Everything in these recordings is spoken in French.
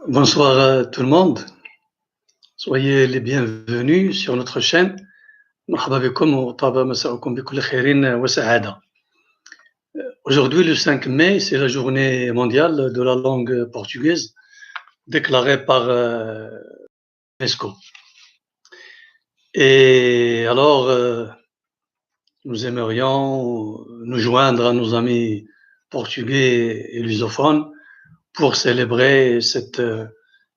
Bonsoir à tout le monde. Soyez les bienvenus sur notre chaîne. مرحبا بكم وطاب مساءكم بكل خير وسعادة. Aujourd'hui, le 5 mai, c'est la journée mondiale de la langue portugaise déclarée par l'UNESCO. Et alors, nous aimerions nous joindre à nos amis portugais et lusophones pour célébrer cette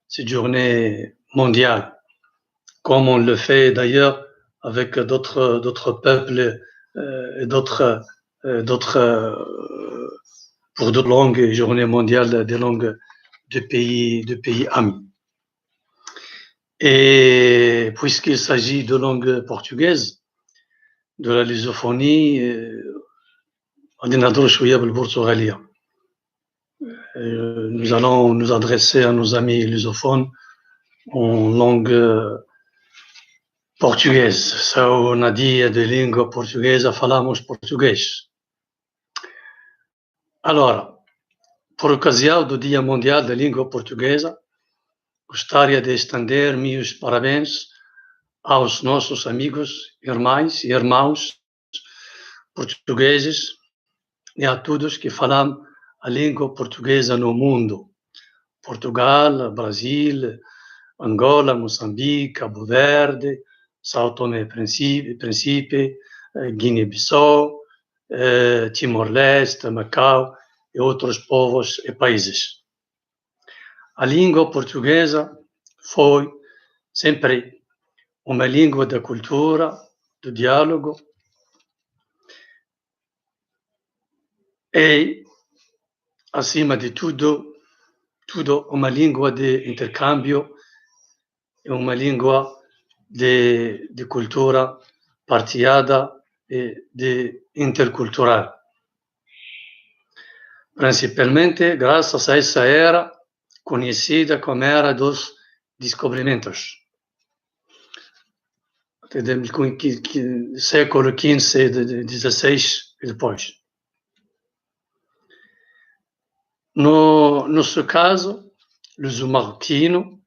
journée mondiale, comme on le fait d'ailleurs avec d'autres peuples et pour d'autres langues, journée mondiale des langues de pays amis. Et puisqu'il s'agit de langue portugaise, de la lusophonie, nous allons nous adresser à nos amis lusophones en langue português. Sou nadia de língua portuguesa, falamos português. Allora, por ocasião do Dia Mundial da Língua Portuguesa, gostaria de estender meus parabéns aos nossos amigos, irmãs e irmãos portugueses e a todos que falam a língua portuguesa no mundo. Portugal, Brasil, Angola, Moçambique, Cabo Verde, São Tomé e Príncipe, Guiné-Bissau, Timor-Leste, Macau e outros povos e países. A língua portuguesa foi sempre uma língua da cultura, do diálogo e, acima de tudo uma língua de intercâmbio e uma língua de cultura partilhada e de intercultural. Principalmente graças a essa era conhecida como Era dos Descobrimentos, século XV, XVI e depois. No nosso caso, luso-marroquino,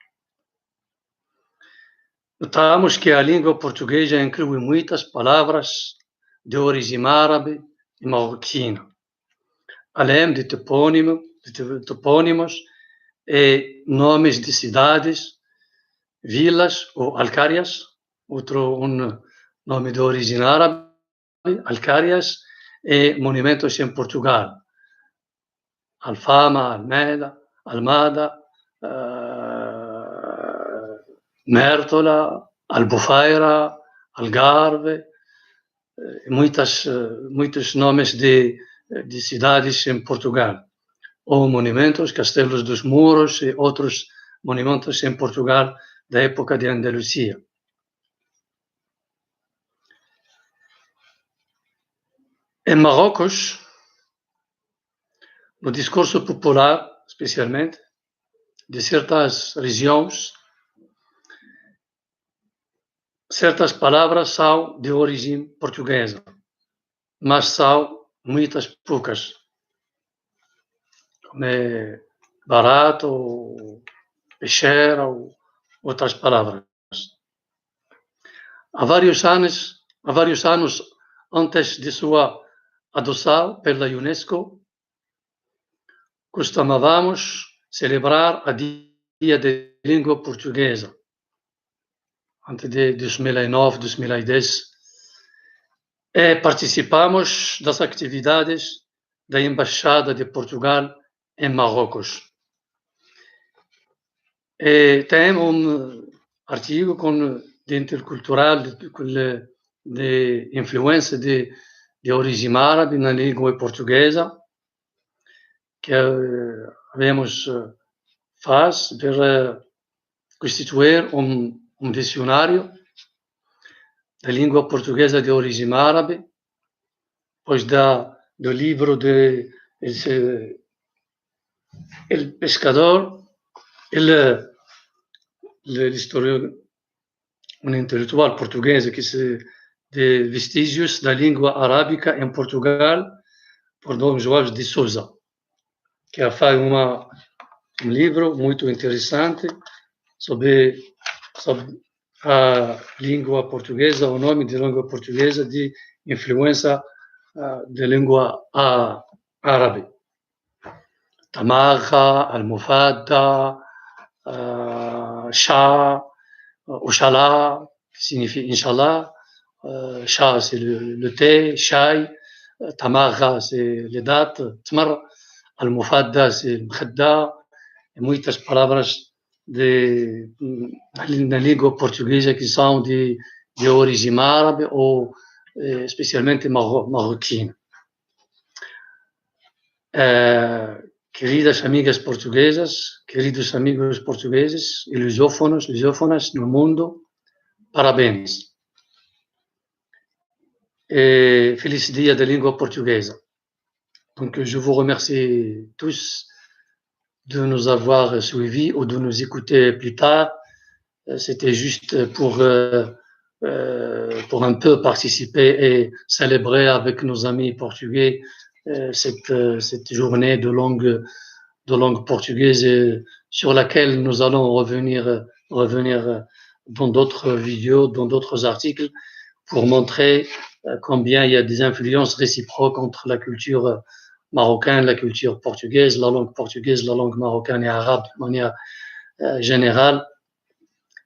notamos que a língua portuguesa inclui muitas palavras de origem árabe e marroquina, além de topônimos e nomes de cidades, vilas ou alcárias, outro nome de origem árabe, alcárias e monumentos em Portugal. Alfama, Almada, Mértola, Albufeira, Algarve, muitos nomes de cidades em Portugal, ou monumentos, Castelos dos Muros e outros monumentos em Portugal da época de Andalucia. Em Marrocos, no discurso popular, especialmente, de certas regiões, certas palavras são de origem portuguesa, mas são muitas poucas, como barato, peixeira ou outras palavras. Há vários anos antes de sua adoção pela UNESCO, costumávamos celebrar a Dia da Língua Portuguesa, antes de 2009, 2010, e participamos das atividades da Embaixada de Portugal em Marrocos. E tem artigo de intercultural, de influência de origem árabe na língua portuguesa, que faz para constituir dicionário da língua portuguesa de origem árabe, pois do livro de El Pescador, intelectual português de vestígios da língua arábica em Portugal, por Dom João de Sousa, que faz um livro muito interessante sobre a língua portuguesa, o nome de língua portuguesa de influência de língua árabe. Tamarra, almofada, Shah, Oshala, qui signifie Inch'Allah. Shah, c'est le thé, Shai. Tamarra, c'est les dates. Tmar, almofada, c'est Mkhadda. Muitas palavras na língua portuguesa que são de origem árabe ou especialmente marroquina. Queridas amigas portuguesas, queridos amigos portugueses e lusófonas no mundo, parabéns. Et feliz dia da língua portuguesa. Donc je vous remercie tous de nous avoir suivis ou de nous écouter plus tard. C'était juste pour un peu participer et célébrer avec nos amis portugais cette journée de langue portugaise sur laquelle nous allons revenir dans d'autres vidéos, dans d'autres articles pour montrer combien il y a des influences réciproques entre la culture marocaine, la culture portugaise, la langue portugaise, la langue marocaine et arabe de manière générale.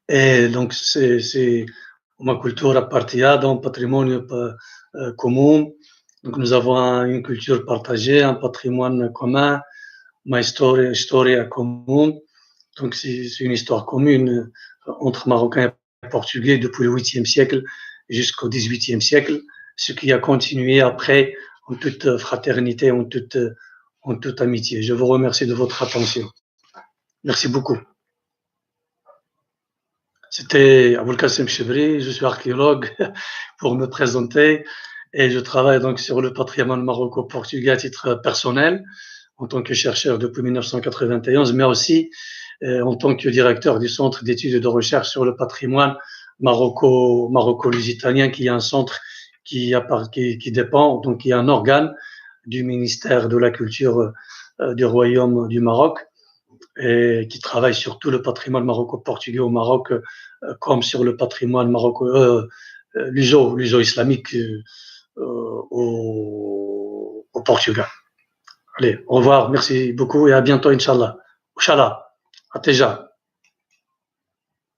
Et donc, c'est uma cultura partilhada, un patrimonio commun. Donc, nous avons une culture partagée, un patrimoine commun, uma história commune. Donc, c'est une histoire commune entre Marocains et Portugais depuis le 8e siècle jusqu'au 18e siècle, ce qui a continué après en toute fraternité, en toute amitié. Je vous remercie de votre attention. Merci beaucoup. C'était Aboul Kassem Chebri, je suis archéologue pour me présenter et je travaille donc sur le patrimoine maroco-portugais à titre personnel en tant que chercheur depuis 1991, mais aussi en tant que directeur du Centre d'études et de recherche sur le patrimoine maroco-lusitanien, qui est un centre qui dépend, donc qui est un organe du ministère de la Culture du Royaume du Maroc, et qui travaille sur tout le patrimoine maroco-portugais au Maroc, comme sur le patrimoine luso-islamique au Portugal. Allez, au revoir, merci beaucoup et à bientôt, Inch'Allah. Inch'Allah, à déjà.